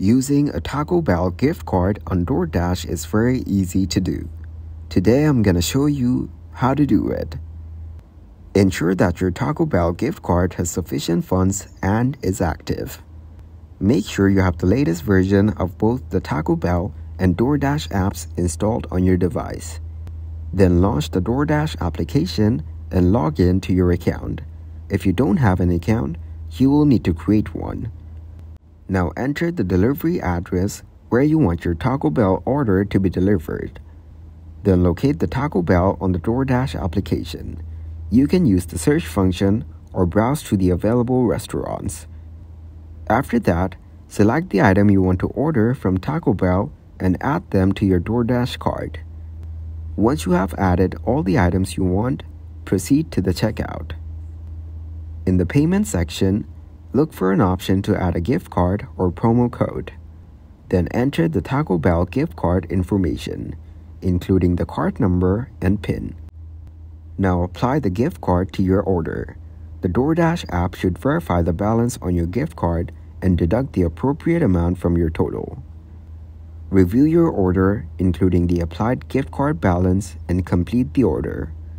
Using a Taco Bell gift card on Doordash is very easy to do. Today I'm gonna show you how to do it. Ensure that your Taco Bell gift card has sufficient funds and is active. Make sure you have the latest version of both the Taco Bell and Doordash apps installed on your device. Then launch the Doordash application and log in to your account. If you don't have an account, you will need to create one. Now enter the delivery address where you want your Taco Bell order to be delivered. Then locate the Taco Bell on the Doordash application. You can use the search function or browse through the available restaurants. After that, select the item you want to order from Taco Bell and add them to your Doordash card. Once you have added all the items you want, proceed to the checkout. In the payment section, look for an option to add a gift card or promo code. Then enter the Taco Bell gift card information, including the card number and PIN. Now apply the gift card to your order. The Doordash app should verify the balance on your gift card and deduct the appropriate amount from your total. Review your order, including the applied gift card balance, and complete the order.